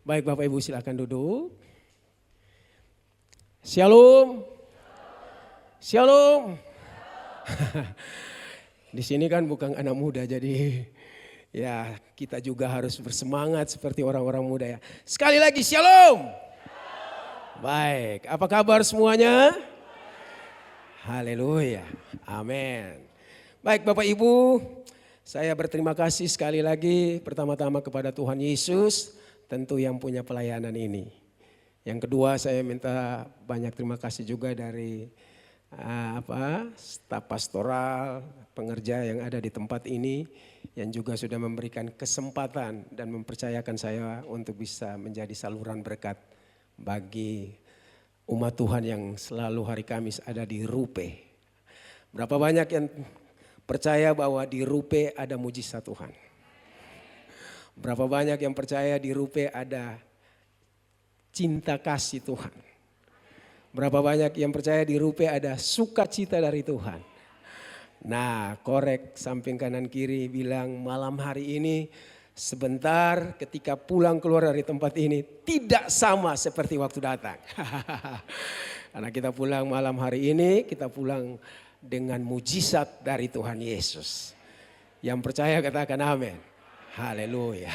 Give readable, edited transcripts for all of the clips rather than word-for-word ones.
Baik Bapak Ibu silakan duduk. Shalom. Shalom. Di sini kan bukan anak muda jadi ya kita juga harus bersemangat seperti orang-orang muda ya. Sekali lagi shalom. Baik, apa kabar semuanya? Haleluya. Amin. Baik Bapak Ibu, saya berterima kasih sekali lagi pertama-tama kepada Tuhan Yesus tentu yang punya pelayanan ini. Yang kedua saya minta banyak terima kasih juga dari staf pastoral, pengerja yang ada di tempat ini yang juga sudah memberikan kesempatan dan mempercayakan saya untuk bisa menjadi saluran berkat bagi umat Tuhan yang selalu hari Kamis ada di Rupe. Berapa banyak yang percaya bahwa di Rupe ada mujizat Tuhan? Berapa banyak yang percaya di Rupe ada cinta kasih Tuhan? Berapa banyak yang percaya di Rupe ada sukacita dari Tuhan? Nah, korek samping kanan kiri bilang malam hari ini sebentar ketika pulang keluar dari tempat ini tidak sama seperti waktu datang. Karena kita pulang malam hari ini, kita pulang dengan mujizat dari Tuhan Yesus. Yang percaya katakan amin. Haleluya.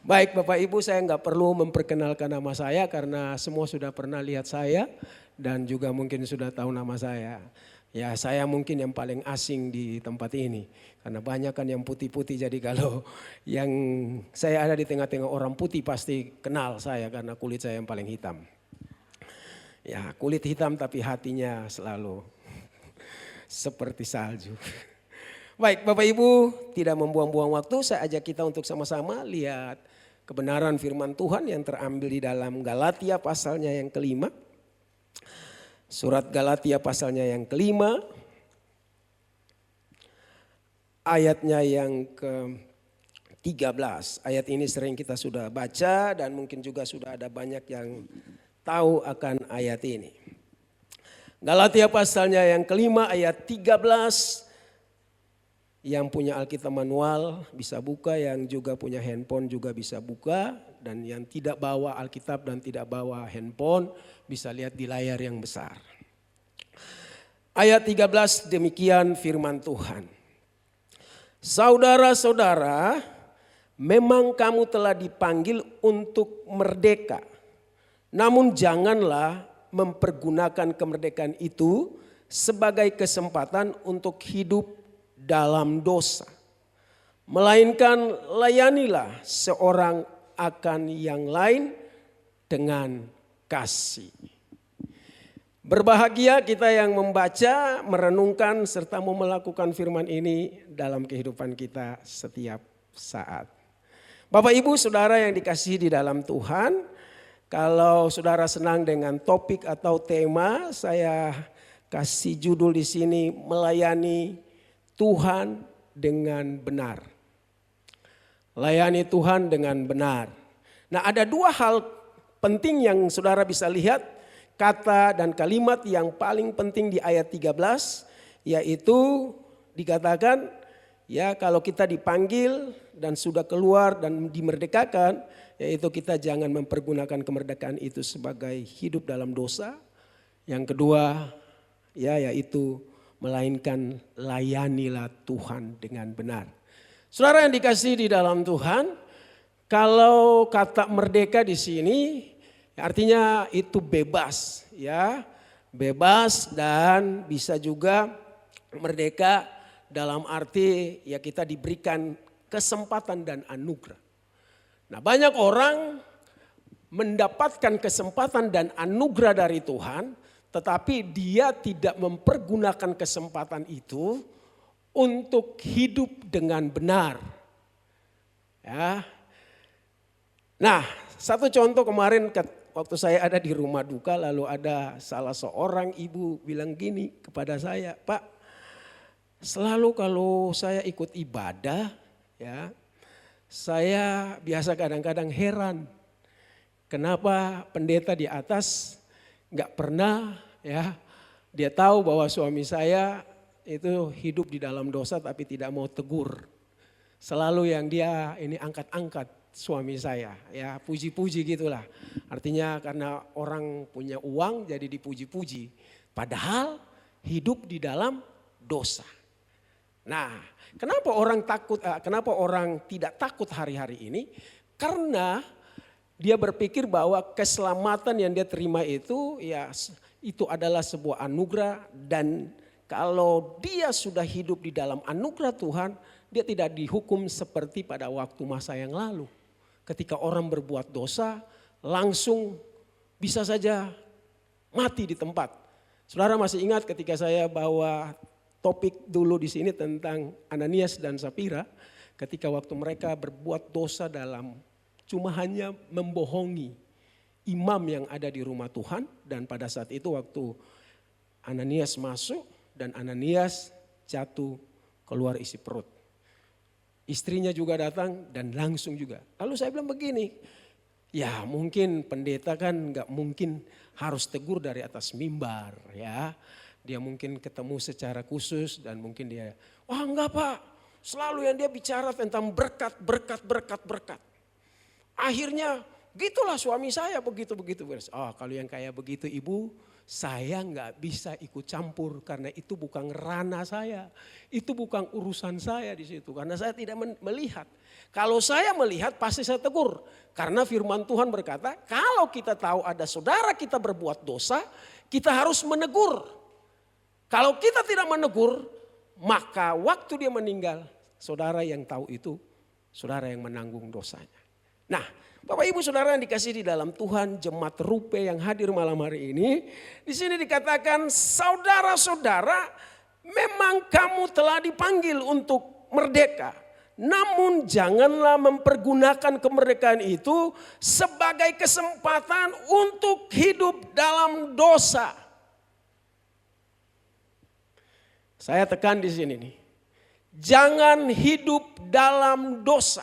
Baik Bapak Ibu, saya nggak perlu memperkenalkan nama saya karena semua sudah pernah lihat saya dan juga mungkin sudah tahu nama saya. Ya saya mungkin yang paling asing di tempat ini karena banyak kan yang putih-putih, jadi kalau yang saya ada di tengah-tengah orang putih pasti kenal saya karena kulit saya yang paling hitam. Ya kulit hitam tapi hatinya selalu seperti salju. Baik Bapak Ibu, tidak membuang-buang waktu, saya ajak kita untuk sama-sama lihat kebenaran firman Tuhan yang terambil di dalam Galatia pasalnya yang kelima. Surat Galatia pasalnya yang kelima, ayatnya yang ke-13. Ayat ini sering kita sudah baca dan mungkin juga sudah ada banyak yang tahu akan ayat ini. Galatia pasalnya yang kelima ayat 13. Yang punya Alkitab manual bisa buka, yang juga punya handphone juga bisa buka. Dan yang tidak bawa Alkitab dan tidak bawa handphone bisa lihat di layar yang besar. Ayat 13 demikian firman Tuhan. Saudara-saudara, memang kamu telah dipanggil untuk merdeka. Namun janganlah mempergunakan kemerdekaan itu sebagai kesempatan untuk hidup dalam dosa. Melainkan layanilah seorang akan yang lain dengan kasih. Berbahagia kita yang membaca, merenungkan serta mau melakukan firman ini dalam kehidupan kita setiap saat. Bapak Ibu Saudara yang dikasihi di dalam Tuhan, kalau saudara senang dengan topik atau tema, saya kasih judul di sini melayani Tuhan dengan benar. Layani Tuhan dengan benar. Nah, ada dua hal penting yang saudara bisa lihat, kata dan kalimat yang paling penting di ayat 13, yaitu dikatakan ya kalau kita dipanggil dan sudah keluar dan dimerdekakan, yaitu kita jangan mempergunakan kemerdekaan itu sebagai hidup dalam dosa. Yang kedua ya yaitu melainkan layanilah Tuhan dengan benar. Saudara yang dikasihi di dalam Tuhan, kalau kata merdeka di sini artinya itu bebas ya. Bebas dan bisa juga merdeka dalam arti ya kita diberikan kesempatan dan anugerah. Nah, banyak orang mendapatkan kesempatan dan anugerah dari Tuhan, tetapi dia tidak mempergunakan kesempatan itu untuk hidup dengan benar. Ya. Nah, satu contoh kemarin waktu saya ada di rumah duka, lalu ada salah seorang ibu bilang gini kepada saya, Pak, selalu kalau saya ikut ibadah, ya, saya biasa kadang-kadang heran, kenapa pendeta di atas nggak pernah ya dia tahu bahwa suami saya itu hidup di dalam dosa tapi tidak mau tegur. Selalu yang dia ini angkat-angkat suami saya. Ya puji-puji gitulah. Artinya karena orang punya uang jadi dipuji-puji. Padahal hidup di dalam dosa. Nah, kenapa orang tidak takut hari-hari ini? Karena dia berpikir bahwa keselamatan yang dia terima itu itu adalah sebuah anugerah, dan kalau dia sudah hidup di dalam anugerah Tuhan, dia tidak dihukum seperti pada waktu masa yang lalu. Ketika orang berbuat dosa, langsung bisa saja mati di tempat. Saudara masih ingat ketika saya bawa topik dulu di sini tentang Ananias dan Safira, ketika waktu mereka berbuat dosa dalam cuma hanya membohongi imam yang ada di rumah Tuhan, dan pada saat itu waktu Ananias masuk dan Ananias jatuh keluar isi perut. Istrinya juga datang dan langsung juga. Lalu saya bilang begini, ya mungkin pendeta kan nggak mungkin harus tegur dari atas mimbar ya. Dia mungkin ketemu secara khusus dan mungkin dia, wah enggak Pak, selalu yang dia bicara tentang berkat. Akhirnya gitulah suami saya begitu. Oh kalau yang kayak begitu ibu, saya nggak bisa ikut campur karena itu bukan ranah saya. Itu bukan urusan saya di situ karena saya tidak melihat. Kalau saya melihat pasti saya tegur. Karena firman Tuhan berkata kalau kita tahu ada saudara kita berbuat dosa, kita harus menegur. Kalau kita tidak menegur, maka waktu dia meninggal, saudara yang tahu itu, saudara yang menanggung dosanya. Nah, Bapak Ibu Saudara yang dikasihi di dalam Tuhan, jemaat Rupe yang hadir malam hari ini, di sini dikatakan saudara-saudara, memang kamu telah dipanggil untuk merdeka. Namun janganlah mempergunakan kemerdekaan itu sebagai kesempatan untuk hidup dalam dosa. Saya tekan di sini nih. Jangan hidup dalam dosa.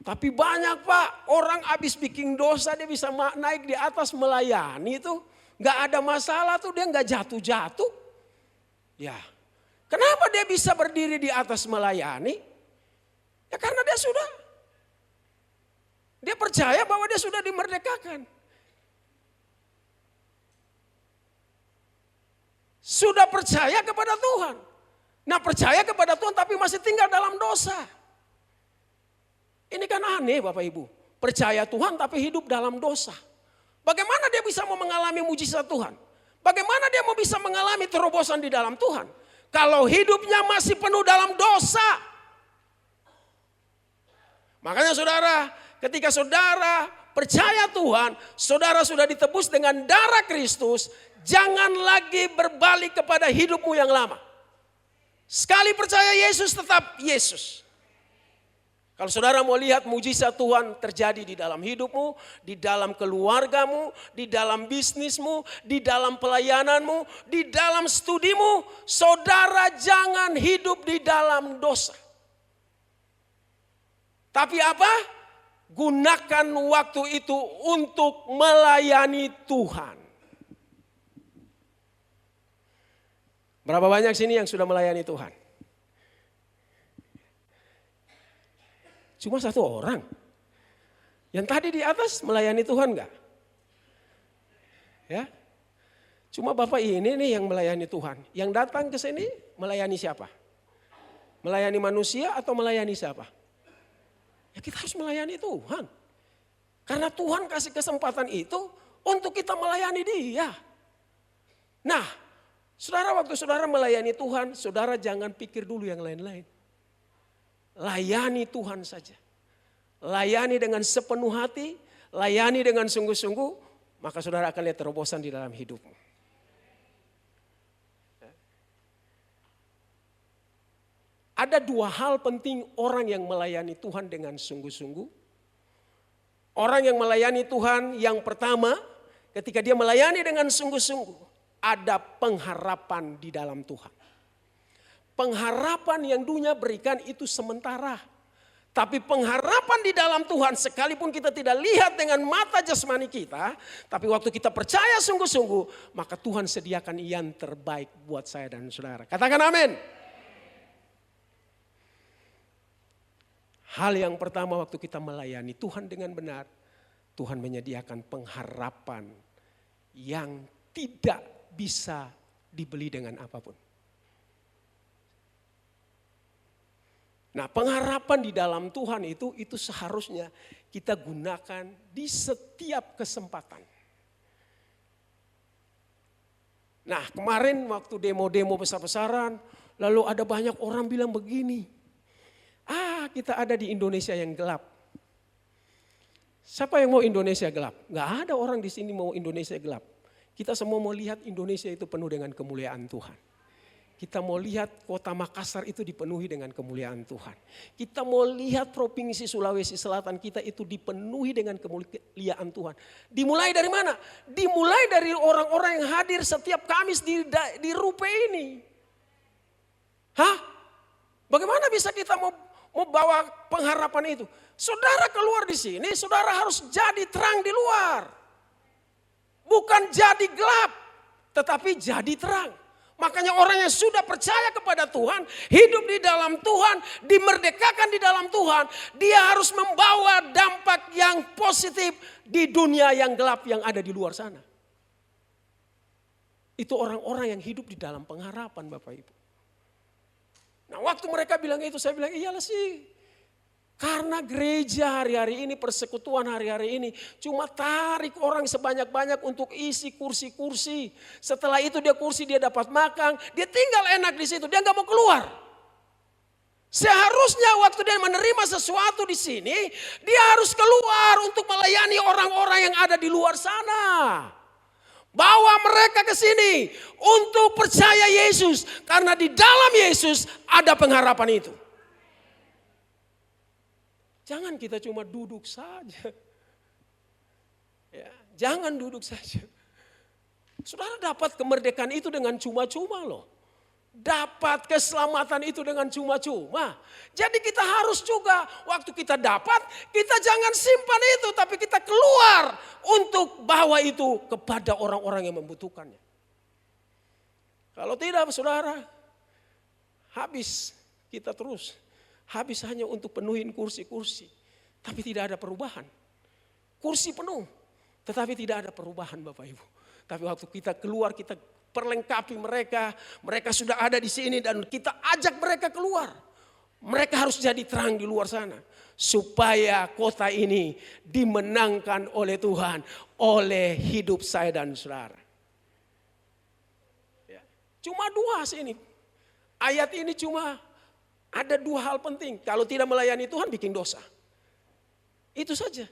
Tapi banyak Pak, orang habis bikin dosa dia bisa naik di atas melayani itu. Gak ada masalah tuh, dia gak jatuh-jatuh. Ya, kenapa dia bisa berdiri di atas melayani? Ya karena dia percaya bahwa dia sudah dimerdekakan. Sudah percaya kepada Tuhan. Nah percaya kepada Tuhan tapi masih tinggal dalam dosa. Ini kan aneh Bapak Ibu. Percaya Tuhan tapi hidup dalam dosa. Bagaimana dia bisa mau mengalami mujizat Tuhan? Bagaimana dia mau bisa mengalami terobosan di dalam Tuhan? Kalau hidupnya masih penuh dalam dosa. Makanya saudara, ketika saudara percaya Tuhan, saudara sudah ditebus dengan darah Kristus, jangan lagi berbalik kepada hidupmu yang lama. Sekali percaya Yesus tetap Yesus. Kalau saudara mau lihat mujizat Tuhan terjadi di dalam hidupmu, di dalam keluargamu, di dalam bisnismu, di dalam pelayananmu, di dalam studimu, saudara jangan hidup di dalam dosa. Tapi apa? Gunakan waktu itu untuk melayani Tuhan. Berapa banyak sini yang sudah melayani Tuhan? Cuma satu orang. Yang tadi di atas melayani Tuhan enggak? Ya. Cuma Bapak ini nih yang melayani Tuhan. Yang datang ke sini melayani siapa? Melayani manusia atau melayani siapa? Ya kita harus melayani Tuhan. Karena Tuhan kasih kesempatan itu untuk kita melayani Dia. Nah, saudara waktu saudara melayani Tuhan, saudara jangan pikir dulu yang lain-lain. Layani Tuhan saja. Layani dengan sepenuh hati, layani dengan sungguh-sungguh, maka saudara akan lihat terobosan di dalam hidupmu. Ada dua hal penting orang yang melayani Tuhan dengan sungguh-sungguh. Orang yang melayani Tuhan yang pertama, ketika dia melayani dengan sungguh-sungguh, ada pengharapan di dalam Tuhan. Pengharapan yang dunia berikan itu sementara. Tapi pengharapan di dalam Tuhan sekalipun kita tidak lihat dengan mata jasmani kita. Tapi waktu kita percaya sungguh-sungguh, maka Tuhan sediakan yang terbaik buat saya dan saudara. Katakan amin. Hal yang pertama waktu kita melayani Tuhan dengan benar, Tuhan menyediakan pengharapan yang tidak bisa dibeli dengan apapun. Nah, pengharapan di dalam Tuhan itu seharusnya kita gunakan di setiap kesempatan. Nah, kemarin waktu demo-demo besar-besaran, lalu ada banyak orang bilang begini, kita ada di Indonesia yang gelap. Siapa yang mau Indonesia gelap? Gak ada orang di sini mau Indonesia gelap. Kita semua mau lihat Indonesia itu penuh dengan kemuliaan Tuhan. Kita mau lihat kota Makassar itu dipenuhi dengan kemuliaan Tuhan. Kita mau lihat provinsi Sulawesi Selatan kita itu dipenuhi dengan kemuliaan Tuhan. Dimulai dari mana? Dimulai dari orang-orang yang hadir setiap Kamis di Rupe ini. Bagaimana bisa kita mau bawa pengharapan itu? Saudara keluar di sini, saudara harus jadi terang di luar. Bukan jadi gelap, tetapi jadi terang. Makanya orang yang sudah percaya kepada Tuhan, hidup di dalam Tuhan, dimerdekakan di dalam Tuhan, dia harus membawa dampak yang positif di dunia yang gelap yang ada di luar sana. Itu orang-orang yang hidup di dalam pengharapan, Bapak Ibu. Nah, waktu mereka bilang itu, saya bilang iyalah sih. Karena gereja hari-hari ini, persekutuan hari-hari ini cuma tarik orang sebanyak-banyak untuk isi kursi-kursi. Setelah itu dia dapat makan, dia tinggal enak di situ, dia nggak mau keluar. Seharusnya waktu dia menerima sesuatu di sini, dia harus keluar untuk melayani orang-orang yang ada di luar sana. Bawa mereka ke sini untuk percaya Yesus, karena di dalam Yesus ada pengharapan itu. Jangan kita cuma duduk saja. Ya, jangan duduk saja. Saudara dapat kemerdekaan itu dengan cuma-cuma loh. Dapat keselamatan itu dengan cuma-cuma. Jadi kita harus juga waktu kita dapat, kita jangan simpan itu. Tapi kita keluar untuk bawa itu kepada orang-orang yang membutuhkannya. Kalau tidak saudara, habis kita terus. Habis hanya untuk penuhin kursi-kursi. Tapi tidak ada perubahan. Kursi penuh. Tetapi tidak ada perubahan Bapak Ibu. Tapi waktu kita keluar kita perlengkapi mereka. Mereka sudah ada di sini dan kita ajak mereka keluar. Mereka harus jadi terang di luar sana. Supaya kota ini dimenangkan oleh Tuhan. Oleh hidup saya dan saudara. Ya. Cuma dua sini. Ayat ini cuma ada dua hal penting. Kalau tidak melayani Tuhan bikin dosa. Itu saja.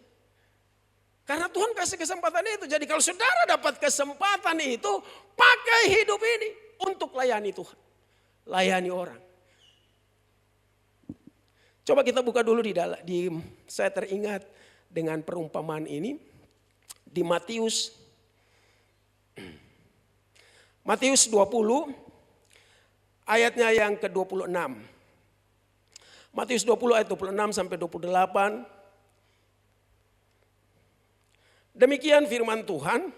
Karena Tuhan kasih kesempatan itu. Jadi kalau saudara dapat kesempatan itu, pakai hidup ini untuk layani Tuhan. Layani orang. Coba kita buka dulu saya teringat dengan perumpamaan ini. Di Matius 20 ayatnya yang ke-26. Matius 20 ayat 26 sampai 28. Demikian firman Tuhan,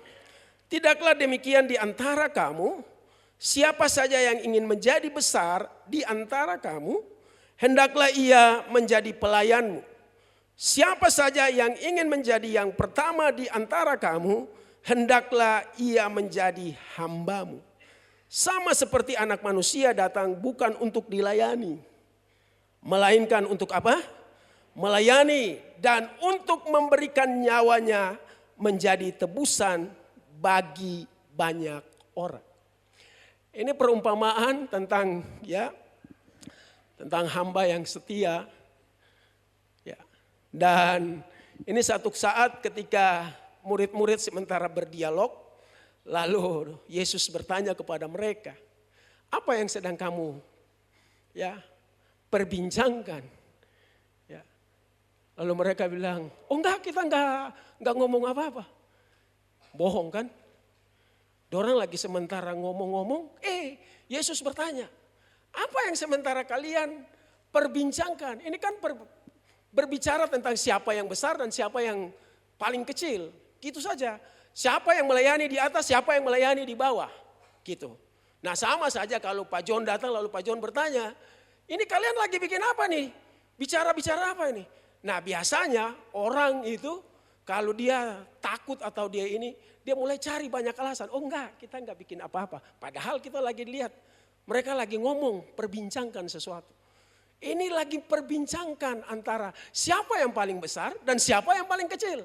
tidaklah demikian di antara kamu, siapa saja yang ingin menjadi besar di antara kamu, hendaklah ia menjadi pelayanmu. Siapa saja yang ingin menjadi yang pertama di antara kamu, hendaklah ia menjadi hambamu. Sama seperti anak manusia datang bukan untuk dilayani, melainkan untuk apa? Melayani dan untuk memberikan nyawanya menjadi tebusan bagi banyak orang. Ini perumpamaan tentang hamba yang setia. Ya. Dan ini satu saat ketika murid-murid sementara berdialog, lalu Yesus bertanya kepada mereka, apa yang sedang kamu perbincangkan. Ya. Lalu mereka bilang, oh enggak, kita enggak ngomong apa-apa. Bohong kan? Dorang lagi sementara ngomong-ngomong, Yesus bertanya, apa yang sementara kalian perbincangkan? Ini kan berbicara tentang siapa yang besar dan siapa yang paling kecil. Gitu saja. Siapa yang melayani di atas, siapa yang melayani di bawah. Gitu. Nah sama saja kalau Pak John datang lalu Pak John bertanya, ini kalian lagi bikin apa nih? Bicara-bicara apa ini? Nah biasanya orang itu kalau dia takut atau dia ini, dia mulai cari banyak alasan. Oh enggak, kita enggak bikin apa-apa. Padahal kita lagi lihat, mereka lagi ngomong, perbincangkan sesuatu. Ini lagi perbincangkan antara siapa yang paling besar dan siapa yang paling kecil.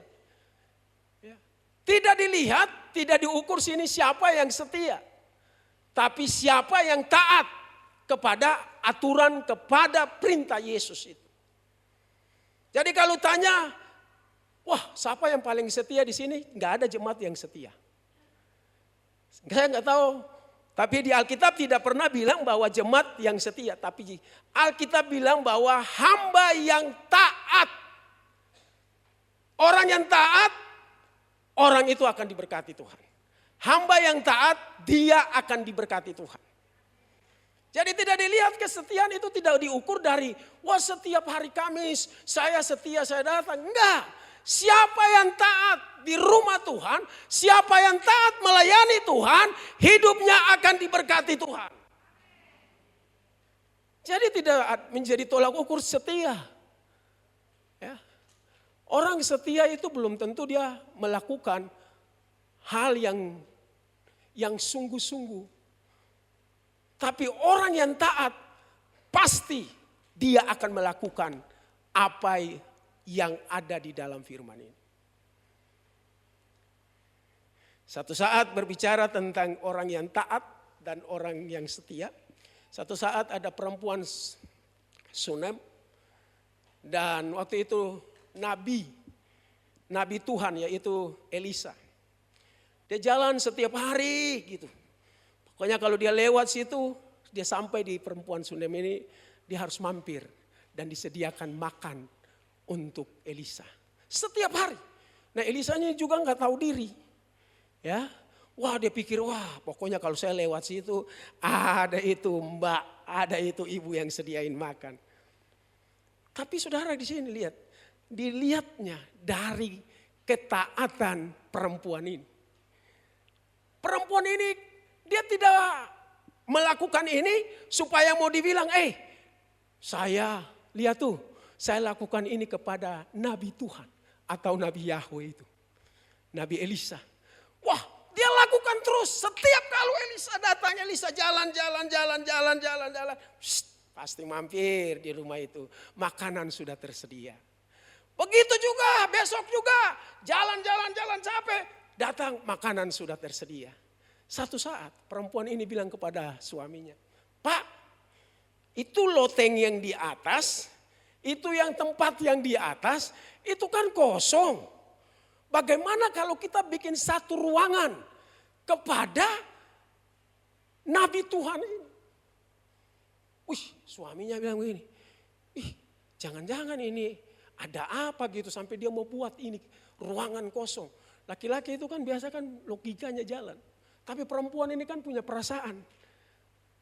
Ya. Tidak dilihat, tidak diukur sini siapa yang setia. Tapi siapa yang taat kepada aturan, kepada perintah Yesus itu. Jadi kalau tanya, wah siapa yang paling setia di sini? Enggak ada jemaat yang setia. Saya enggak tahu. Tapi di Alkitab tidak pernah bilang bahwa jemaat yang setia. Tapi Alkitab bilang bahwa hamba yang taat. Orang yang taat, orang itu akan diberkati Tuhan. Hamba yang taat, dia akan diberkati Tuhan. Jadi tidak dilihat kesetiaan itu tidak diukur dari, wah setiap hari Kamis saya setia, saya datang. Enggak. Siapa yang taat di rumah Tuhan, siapa yang taat melayani Tuhan, hidupnya akan diberkati Tuhan. Jadi tidak menjadi tolak ukur setia. Ya. Orang setia itu belum tentu dia melakukan hal yang sungguh-sungguh. Tapi orang yang taat pasti dia akan melakukan apa yang ada di dalam firman ini. Satu saat berbicara tentang orang yang taat dan orang yang setia. Satu saat ada perempuan Sunem dan waktu itu Nabi Tuhan yaitu Elisa. Dia jalan setiap hari gitu. Pokoknya kalau dia lewat situ, dia sampai di perempuan Sunem ini, dia harus mampir dan disediakan makan untuk Elisa. Setiap hari. Nah Elisanya juga nggak tahu diri. Ya, wah dia pikir, wah pokoknya kalau saya lewat situ, ada itu mbak, ada itu ibu yang sediain makan. Tapi saudara di sini lihat, dilihatnya dari ketaatan perempuan ini. Perempuan ini dia tidak melakukan ini supaya mau dibilang, saya lihat tuh, saya lakukan ini kepada Nabi Tuhan atau Nabi Yahweh itu. Nabi Elisa. Wah dia lakukan terus, setiap kalau Elisa datang, Elisa jalan. Pasti mampir di rumah itu, makanan sudah tersedia. Begitu juga, besok juga, jalan capek, datang makanan sudah tersedia. Satu saat perempuan ini bilang kepada suaminya, Pak, itu loteng yang di atas, itu yang tempat yang di atas, itu kan kosong. Bagaimana kalau kita bikin satu ruangan kepada Nabi Tuhan ini? Suaminya bilang begini, jangan-jangan ini ada apa gitu sampai dia mau buat ini ruangan kosong. Laki-laki itu kan biasa kan logikanya jalan. Tapi perempuan ini kan punya perasaan.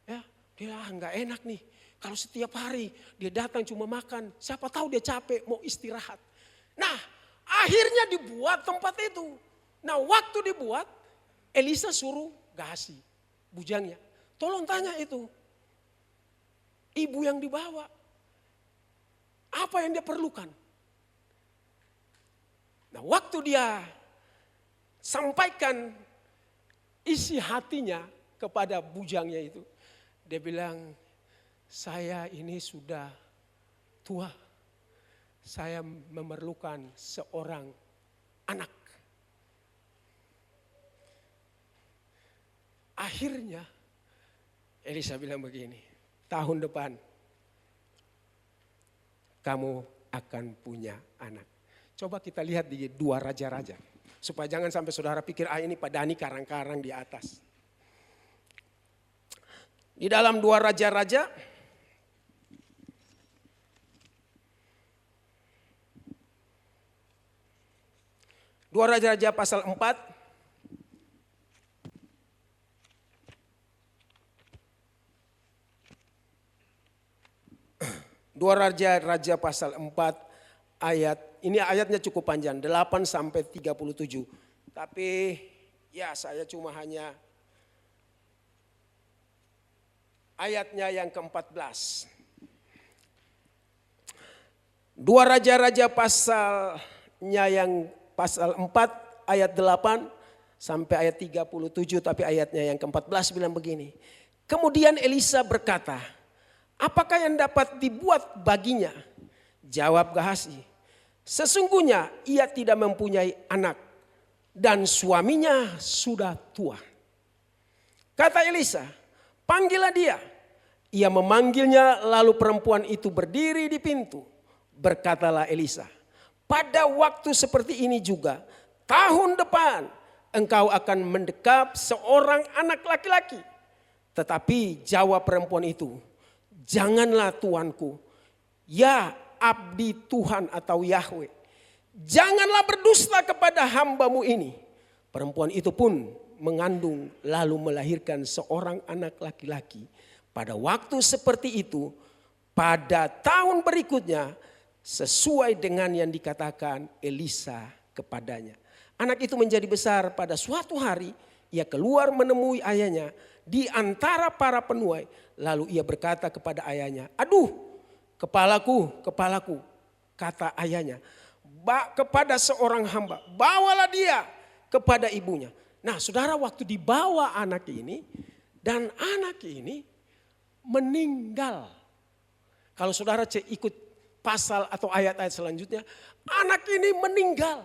Ya, dia nggak enak nih. Kalau setiap hari dia datang cuma makan, siapa tahu dia capek mau istirahat. Nah, akhirnya dibuat tempat itu. Nah, waktu dibuat, Elisa suruh Gasi, bujangnya. Tolong tanya itu. Ibu yang dibawa. Apa yang dia perlukan? Nah, waktu dia sampaikan isi hatinya kepada bujangnya itu. Dia bilang, saya ini sudah tua. Saya memerlukan seorang anak. Akhirnya Elisa bilang begini, tahun depan kamu akan punya anak. Coba kita lihat di 2 Raja-Raja. Supaya jangan sampai saudara pikir, ini Pak Dani karang-karang di atas. Di dalam 2 Raja-Raja, pasal 4. 2 Raja pasal 4 ayat, ini ayatnya cukup panjang, 8 sampai 37. Tapi ya saya cuma hanya ayatnya yang ke-14. 2 Raja-Raja pasalnya yang pasal 4 ayat 8 sampai ayat 37, tapi ayatnya yang ke-14 bilang begini. Kemudian Elisa berkata, apakah yang dapat dibuat baginya? Jawab Gehazi, sesungguhnya ia tidak mempunyai anak dan suaminya sudah tua. Kata Elisa, panggillah dia. Ia memanggilnya, lalu perempuan itu berdiri di pintu. Berkatalah Elisa, pada waktu seperti ini juga tahun depan engkau akan mendekap seorang anak laki-laki. Tetapi jawab perempuan itu, janganlah tuanku, ya abdi Tuhan atau Yahweh, janganlah berdusta kepada hambamu ini. Perempuan itu pun mengandung lalu melahirkan seorang anak laki-laki. Pada waktu seperti itu, pada tahun berikutnya, sesuai dengan yang dikatakan Elisa kepadanya. Anak itu menjadi besar. Pada suatu hari ia keluar menemui ayahnya di antara para penuai. Lalu ia berkata kepada ayahnya, aduh kepalaku, kepalaku. Kata ayahnya, kepada seorang hamba, bawalah dia kepada ibunya. Nah saudara, waktu dibawa anak ini dan anak ini meninggal. Kalau saudara ikut pasal atau ayat-ayat selanjutnya, anak ini meninggal.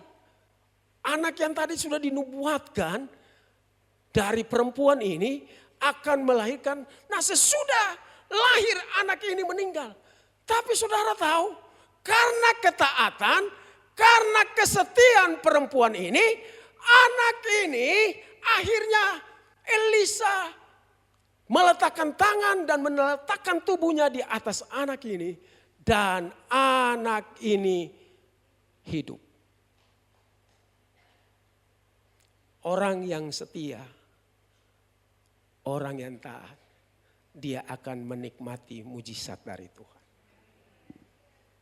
Anak yang tadi sudah dinubuatkan dari perempuan ini akan melahirkan. Nah sesudah lahir anak ini meninggal. Tapi saudara tahu, karena ketaatan, karena kesetiaan perempuan ini, anak ini akhirnya Elisa meletakkan tangan dan meletakkan tubuhnya di atas anak ini. Dan anak ini hidup. Orang yang setia, orang yang taat, dia akan menikmati mujizat dari Tuhan.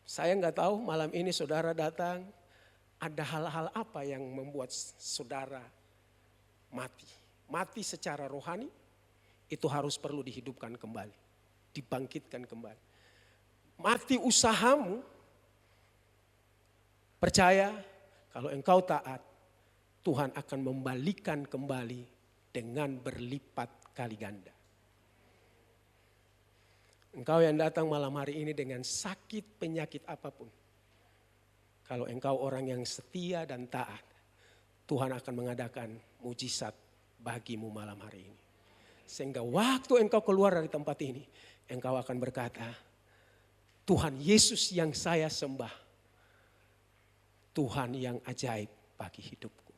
Saya nggak tahu malam ini saudara datang, ada hal-hal apa yang membuat saudara mati. Mati secara rohani, itu harus perlu dihidupkan kembali, dibangkitkan kembali. Mati usahamu, percaya kalau engkau taat, Tuhan akan membalikan kembali dengan berlipat kali ganda. Engkau yang datang malam hari ini dengan sakit penyakit apapun, kalau engkau orang yang setia dan taat, Tuhan akan mengadakan mujizat bagimu malam hari ini. Sehingga waktu engkau keluar dari tempat ini, engkau akan berkata, Tuhan Yesus yang saya sembah, Tuhan yang ajaib bagi hidupku.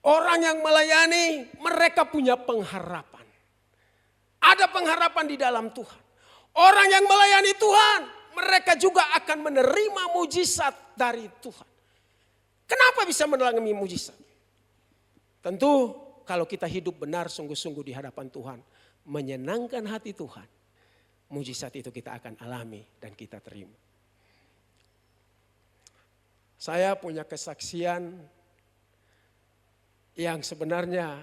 Orang yang melayani, mereka punya pengharapan. Ada pengharapan di dalam Tuhan. Orang yang melayani Tuhan, mereka juga akan menerima mujizat dari Tuhan. Kenapa bisa mengalami mujizat? Tentu kalau kita hidup benar sungguh-sungguh di hadapan Tuhan, menyenangkan hati Tuhan, mujizat itu kita akan alami dan kita terima. Saya punya kesaksian yang sebenarnya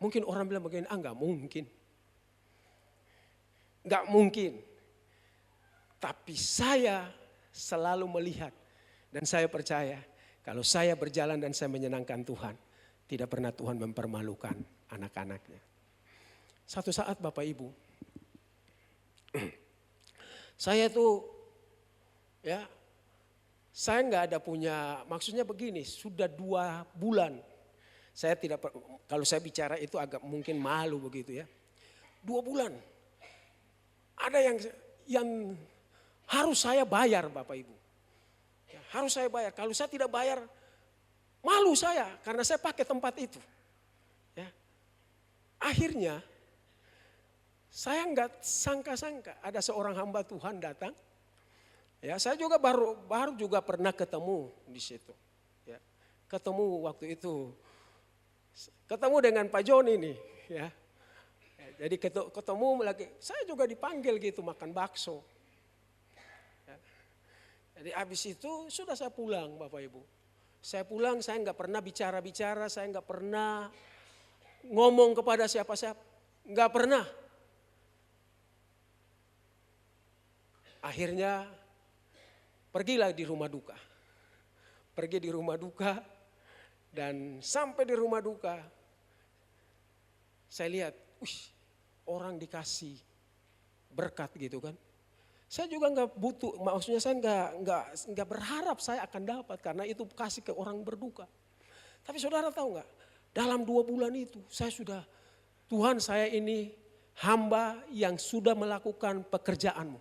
mungkin orang bilang begini, enggak mungkin. Enggak mungkin. Tapi saya selalu melihat dan saya percaya kalau saya berjalan dan saya menyenangkan Tuhan, tidak pernah Tuhan mempermalukan anak-anaknya. Satu saat Bapak Ibu, saya tuh saya nggak ada punya, maksudnya begini, sudah 2 bulan. Saya tidak, kalau saya bicara itu agak mungkin malu begitu ya. 2 bulan, ada yang harus saya bayar Bapak Ibu. Ya, harus saya bayar, kalau saya tidak bayar malu saya karena saya pakai tempat itu. Ya. Akhirnya, saya nggak sangka-sangka ada seorang hamba Tuhan datang. Ya, saya juga baru juga pernah ketemu di situ. Ya, ketemu waktu itu, ketemu dengan Pak Joni nih. Ya, jadi ketemu lagi, saya juga dipanggil gitu makan bakso. Ya, jadi habis itu sudah saya pulang Bapak Ibu. Saya pulang, saya nggak pernah bicara-bicara, saya nggak pernah ngomong kepada siapa-siapa, nggak pernah. Akhirnya pergilah di rumah duka. Pergi di rumah duka dan sampai di rumah duka saya lihat, orang dikasih berkat gitu kan. Saya juga nggak butuh, maksudnya saya nggak berharap saya akan dapat karena itu kasih ke orang berduka. Tapi saudara tahu nggak, dalam 2 bulan itu saya sudah, Tuhan saya ini hamba yang sudah melakukan pekerjaanmu.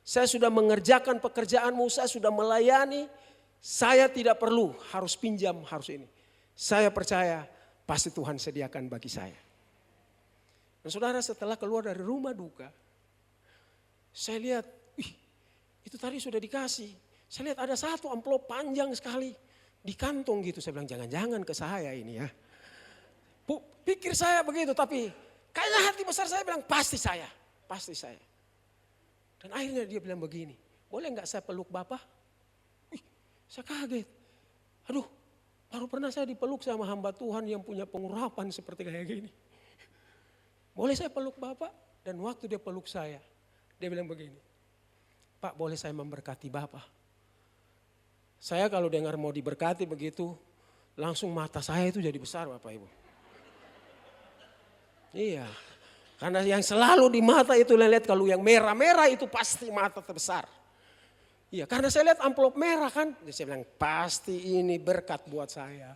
Saya sudah mengerjakan pekerjaanmu, saya sudah melayani, saya tidak perlu harus pinjam, harus ini. Saya percaya pasti Tuhan sediakan bagi saya. Dan saudara setelah keluar dari rumah duka, saya lihat, itu tadi sudah dikasih. Saya lihat ada satu amplop panjang sekali di kantong gitu. Saya bilang jangan-jangan ke saya ini ya. Pikir saya begitu, tapi kayaknya hati besar saya bilang pasti saya, pasti saya. Dan akhirnya dia bilang begini, boleh nggak saya peluk Bapak? Saya kaget. Aduh, baru pernah saya dipeluk sama hamba Tuhan yang punya pengurapan seperti kayak gini. Boleh saya peluk Bapak? Dan waktu dia peluk saya, dia bilang begini, Pak boleh saya memberkati Bapak? Saya kalau dengar mau diberkati begitu, langsung mata saya itu jadi besar Bapak Ibu. Iya, karena yang selalu di mata itu lihat kalau yang merah-merah itu pasti mata terbesar. Iya, karena saya lihat amplop merah kan, saya bilang pasti ini berkat buat saya.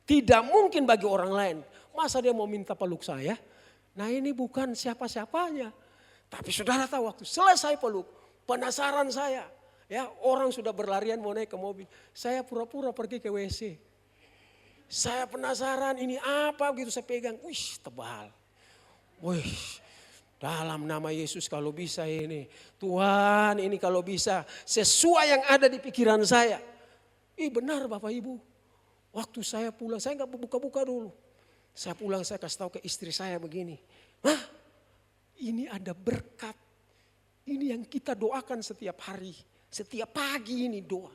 Tidak mungkin bagi orang lain, masa dia mau minta peluk saya? Nah ini bukan siapa-siapanya. Tapi saudara tahu waktu selesai peluk, penasaran saya. Ya orang sudah berlarian mau naik ke mobil, saya pura-pura pergi ke WC. Saya penasaran ini apa begitu saya pegang, tebal. Dalam nama Yesus kalau bisa ini. Tuhan ini kalau bisa sesuai yang ada di pikiran saya. Benar Bapak Ibu. Waktu saya pulang saya gak buka-buka dulu. Saya pulang saya kasih tahu ke istri saya begini. Ini ada berkat. Ini yang kita doakan setiap hari. Setiap pagi ini doa.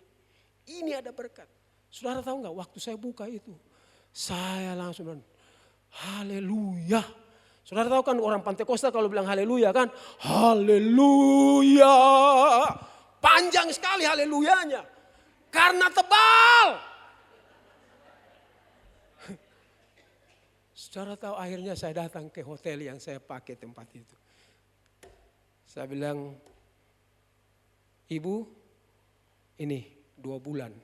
Ini ada berkat. Saudara tahu gak waktu saya buka itu. Saya langsung bilang haleluya. Saudara tahu kan orang Pantekosta kalau bilang haleluya kan. Haleluya. Panjang sekali haleluyanya. Karena tebal. Saudara tahu akhirnya saya datang ke hotel yang saya pakai tempat itu. Saya bilang, Ibu ini 2 bulan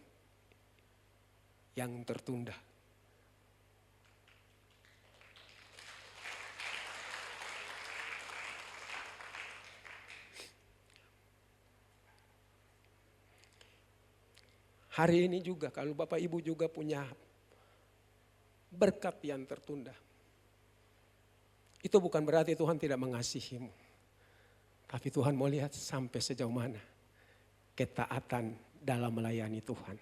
yang tertunda. Hari ini juga kalau Bapak Ibu juga punya berkat yang tertunda. Itu bukan berarti Tuhan tidak mengasihimu. Tapi Tuhan mau lihat sampai sejauh mana ketaatan dalam melayani Tuhan.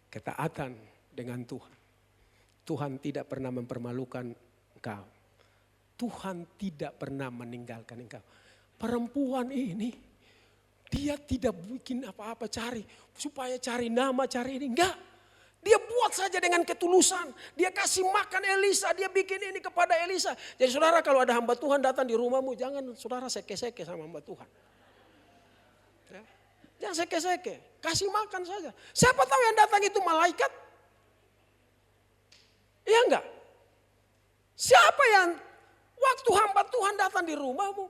Ketaatan dengan Tuhan. Tuhan tidak pernah mempermalukan engkau. Tuhan tidak pernah meninggalkan engkau. Perempuan ini dia tidak bikin apa-apa supaya cari nama, cari ini. Enggak. Dia buat saja dengan ketulusan. Dia kasih makan Elisa, dia bikin ini kepada Elisa. Jadi saudara kalau ada hamba Tuhan datang di rumahmu, jangan saudara seke-seke sama hamba Tuhan. Ya. Jangan seke-seke, kasih makan saja. Siapa tahu yang datang itu malaikat? Iya enggak? Siapa yang waktu hamba Tuhan datang di rumahmu,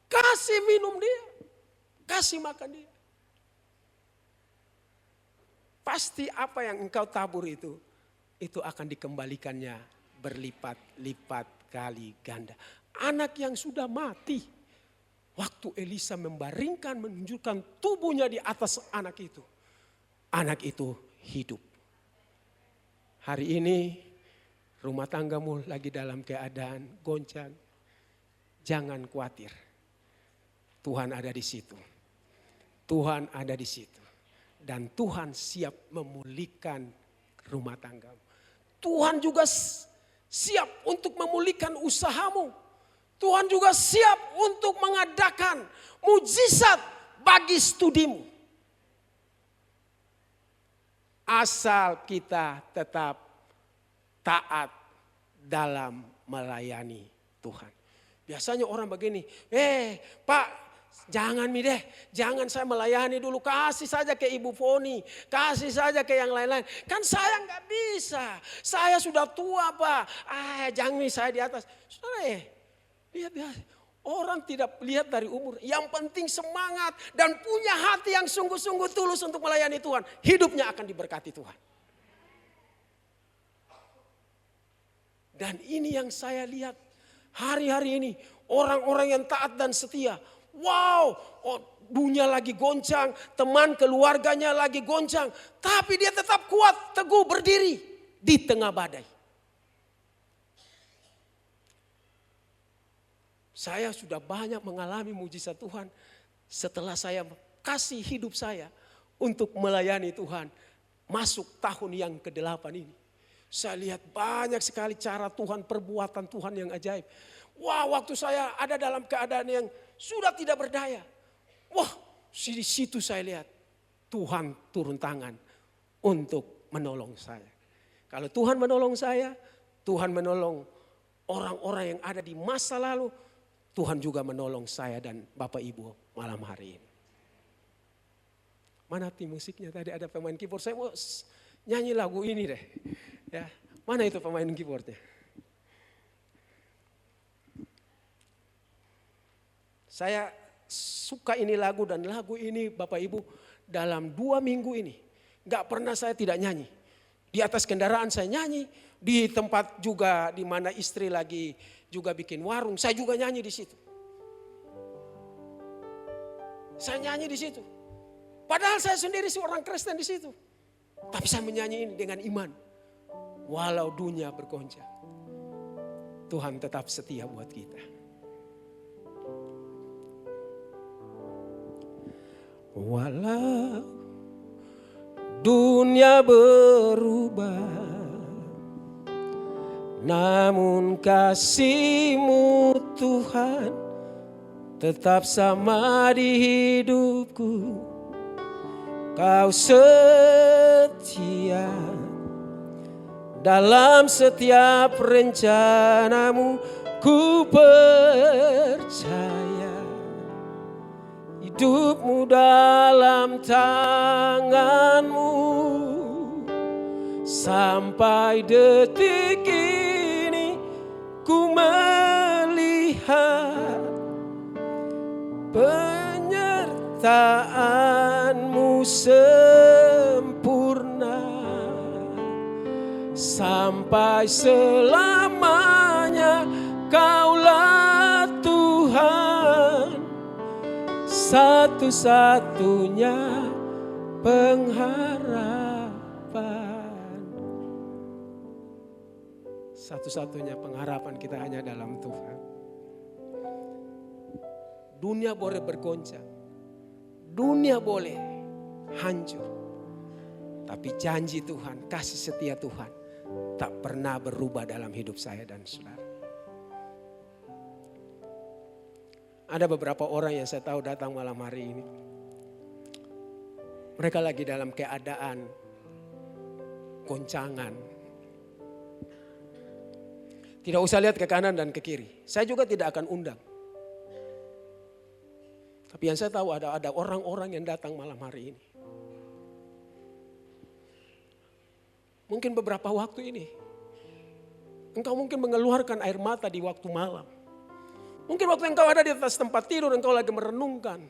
kasih minum dia. Kasih makan dia. Pasti apa yang engkau tabur itu akan dikembalikannya berlipat-lipat kali ganda. Anak yang sudah mati, waktu Elisa membaringkan, menunjukkan tubuhnya di atas anak itu hidup. Hari ini rumah tanggamu lagi dalam keadaan goncang, jangan khawatir. Tuhan ada di situ. Tuhan ada di situ. Dan Tuhan siap memulihkan rumah tanggamu. Tuhan juga siap untuk memulihkan usahamu. Tuhan juga siap untuk mengadakan mujizat bagi studimu. Asal kita tetap taat dalam melayani Tuhan. Biasanya orang begini, Pak, jangan deh, jangan saya melayani dulu, kasih saja ke Ibu Foni, kasih saja ke yang lain-lain. Kan saya nggak bisa, saya sudah tua Pak, jangan nih saya di atas. Saudara lihat. Orang tidak lihat dari umur, yang penting semangat dan punya hati yang sungguh-sungguh tulus untuk melayani Tuhan. Hidupnya akan diberkati Tuhan. Dan ini yang saya lihat hari-hari ini, orang-orang yang taat dan setia. Wow, dunia lagi goncang, teman keluarganya lagi goncang. Tapi dia tetap kuat, teguh berdiri di tengah badai. Saya sudah banyak mengalami mujizat Tuhan setelah saya kasih hidup saya untuk melayani Tuhan. Masuk tahun yang ke-8 ini. Saya lihat banyak sekali cara Tuhan, perbuatan Tuhan yang ajaib. Wah, waktu saya ada dalam keadaan yang sudah tidak berdaya. Wah, di situ saya lihat Tuhan turun tangan untuk menolong saya. Kalau Tuhan menolong saya, Tuhan menolong orang-orang yang ada di masa lalu. Tuhan juga menolong saya dan Bapak Ibu malam hari ini. Mana tim musiknya tadi, ada pemain keyboard. Saya mau nyanyi lagu ini deh. Ya, mana itu pemain keyboardnya? Saya suka ini lagu, dan lagu ini Bapak Ibu dalam 2 minggu ini gak pernah saya tidak nyanyi. Di atas kendaraan saya nyanyi, di tempat juga di mana istri lagi juga bikin warung, saya juga nyanyi di situ. Saya nyanyi di situ. Padahal saya sendiri seorang Kristen di situ. Tapi saya menyanyi ini dengan iman. Walau dunia bergoncang, Tuhan tetap setia buat kita. Walau dunia berubah, namun kasih-Mu Tuhan tetap sama di hidupku. Kau setia dalam setiap rencana-Mu, ku percaya hidupmu dalam tangan-Mu. Sampai detik ini ku melihat penyertaan-Mu sempurna. Sampai selamanya Kaulah Tuhan, satu-satunya pengharapan. Satu-satunya pengharapan kita hanya dalam Tuhan. Dunia boleh bergoncang, dunia boleh hancur, tapi janji Tuhan, kasih setia Tuhan tak pernah berubah dalam hidup saya dan saudara. Ada beberapa orang yang saya tahu datang malam hari ini. Mereka lagi dalam keadaan goncangan. Tidak usah lihat ke kanan dan ke kiri. Saya juga tidak akan undang. Tapi yang saya tahu ada orang-orang yang datang malam hari ini. Mungkin beberapa waktu ini, engkau mungkin mengeluarkan air mata di waktu malam. Mungkin waktu engkau ada di atas tempat tidur, engkau lagi merenungkan.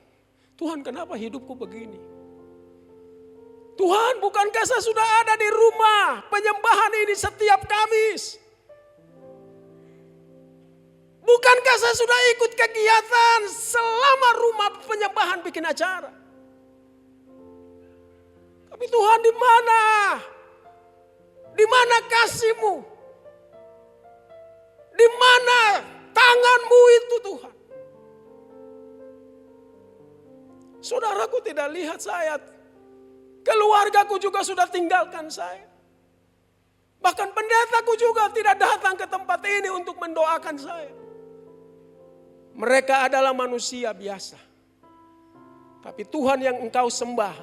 Tuhan, kenapa hidupku begini? Tuhan, bukankah saya sudah ada di rumah penyembahan ini setiap Kamis? Bukankah saya sudah ikut kegiatan selama rumah penyembahan bikin acara? Tapi Tuhan, di mana? Di mana kasih-Mu? Di mana tangan-Mu itu Tuhan? Saudaraku tidak lihat saya. Keluargaku juga sudah tinggalkan saya. Bahkan pendetaku juga tidak datang ke tempat ini untuk mendoakan saya. Mereka adalah manusia biasa. Tapi Tuhan yang engkau sembah,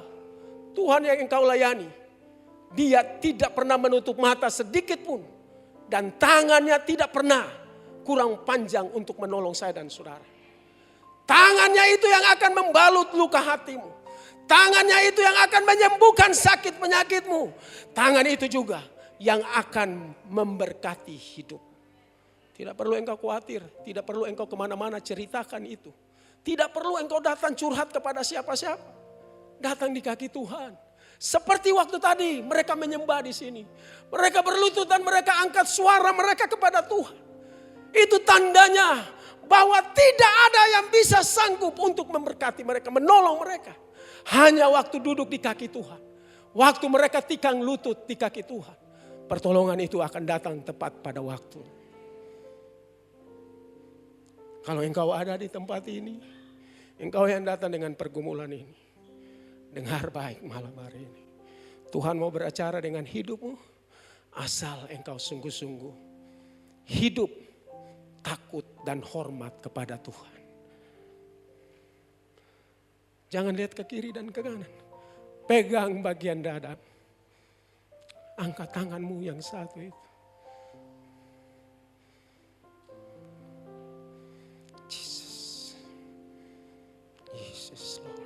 Tuhan yang engkau layani, Dia tidak pernah menutup mata sedikit pun. Dan tangannya tidak pernah kurang panjang untuk menolong saya dan saudara. Tangannya itu yang akan membalut luka hatimu. Tangannya itu yang akan menyembuhkan sakit penyakitmu. Tangan itu juga yang akan memberkati hidup. Tidak perlu engkau khawatir, tidak perlu engkau kemana-mana ceritakan itu. Tidak perlu engkau datang curhat kepada siapa-siapa. Datang di kaki Tuhan. Seperti waktu tadi mereka menyembah di sini. Mereka berlutut dan mereka angkat suara mereka kepada Tuhan. Itu tandanya bahwa tidak ada yang bisa sanggup untuk memberkati mereka, menolong mereka. Hanya waktu duduk di kaki Tuhan. Waktu mereka tikang lutut di kaki Tuhan. Pertolongan itu akan datang tepat pada waktu. Kalau engkau ada di tempat ini, engkau yang datang dengan pergumulan ini, dengar baik malam hari ini. Tuhan mau beracara dengan hidupmu, asal engkau sungguh-sungguh hidup takut dan hormat kepada Tuhan. Jangan lihat ke kiri dan ke kanan. Pegang bagian dada. Angkat tanganmu yang satu itu. Jesus. Jesus Lord.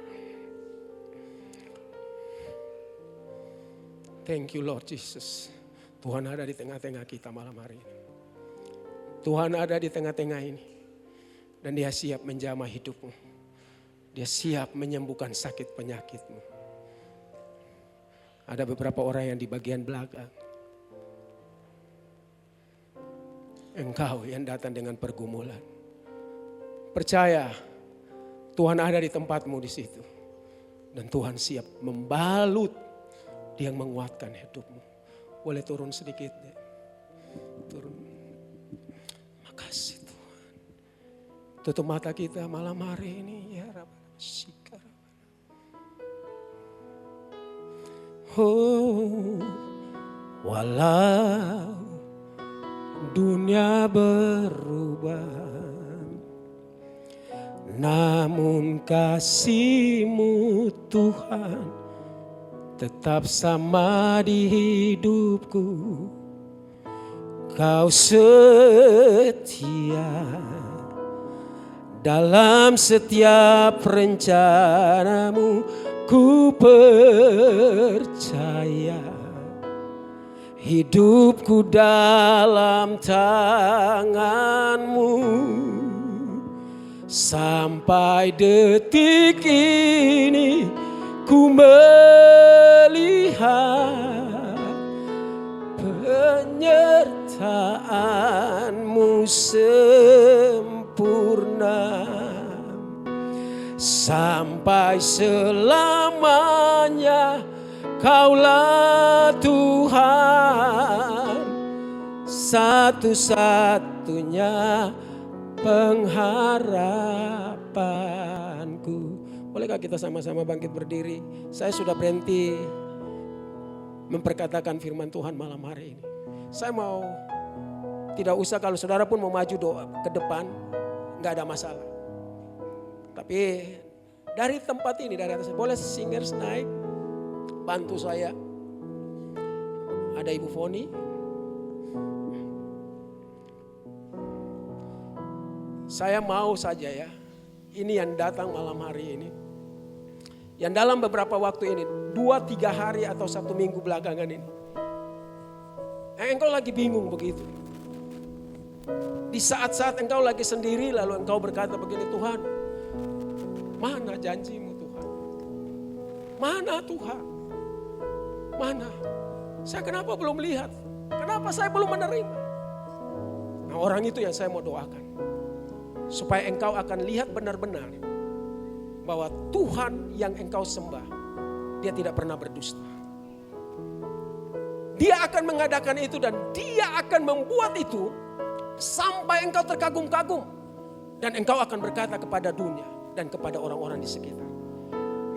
Thank you Lord Jesus. Tuhan ada di tengah-tengah kita malam hari ini. Tuhan ada di tengah-tengah ini. Dan Dia siap menjamah hidupmu. Dia siap menyembuhkan sakit penyakitmu. Ada beberapa orang yang di bagian belakang. Engkau yang datang dengan pergumulan. Percaya Tuhan ada di tempatmu di situ. Dan Tuhan siap membalut Dia yang menguatkan hidupmu. Boleh turun sedikit deh. Turun. Makasih Tuhan. Tutup mata kita malam hari ini ya Rabbana. Oh, walau dunia berubah, namun kasih-Mu Tuhan tetap sama di hidupku. Kau setia dalam setiap rencana-Mu, ku percaya hidupku dalam tangan-Mu. Sampai detik ini ku melihat penyertaan-Mu sempurna. Sampai selamanya Kaulah Tuhan, satu-satunya pengharapanku. Bolehkah kita sama-sama bangkit berdiri? Saya sudah berhenti memperkatakan firman Tuhan malam hari ini. Saya mau, tidak usah kalau saudara pun mau maju doa ke depan, gak ada masalah. Tapi dari tempat ini, dari atas, boleh singers naik, bantu saya. Ada Ibu Foni. Saya mau saja ya, ini yang datang malam hari ini. Yang dalam beberapa waktu ini, 2-3 hari atau 1 minggu belakangan ini. Engkau lagi bingung begitu. Di saat-saat engkau lagi sendiri lalu engkau berkata begini, Tuhan, mana janji-Mu Tuhan? Mana Tuhan? Mana? Saya kenapa belum lihat? Kenapa saya belum menerima? Nah, orang itu yang saya mau doakan. Supaya engkau akan lihat benar-benar bahwa Tuhan yang engkau sembah, Dia tidak pernah berdusta. Dia akan mengadakan itu dan Dia akan membuat itu sampai engkau terkagum-kagum. Dan engkau akan berkata kepada dunia dan kepada orang-orang di sekitar,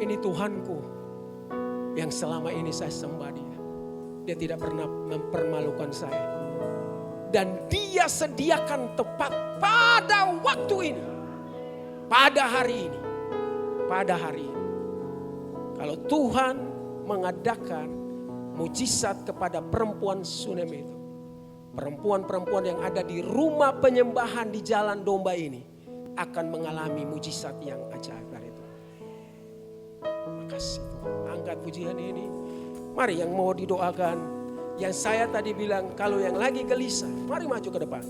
ini Tuhanku yang selama ini saya sembah Dia. Dia tidak pernah mempermalukan saya. Dan Dia sediakan tepat pada waktu ini. Pada hari ini. Pada hari ini. Kalau Tuhan mengadakan mujizat kepada perempuan Sunem itu. Perempuan-perempuan yang ada di rumah penyembahan di Jalan Domba ini. akan mengalami mujizat yang ajaib dari Tuhan. Makasih Tuhan. Angkat pujian ini. Mari yang mau didoakan. Yang saya tadi bilang kalau yang lagi gelisah, mari maju ke depan.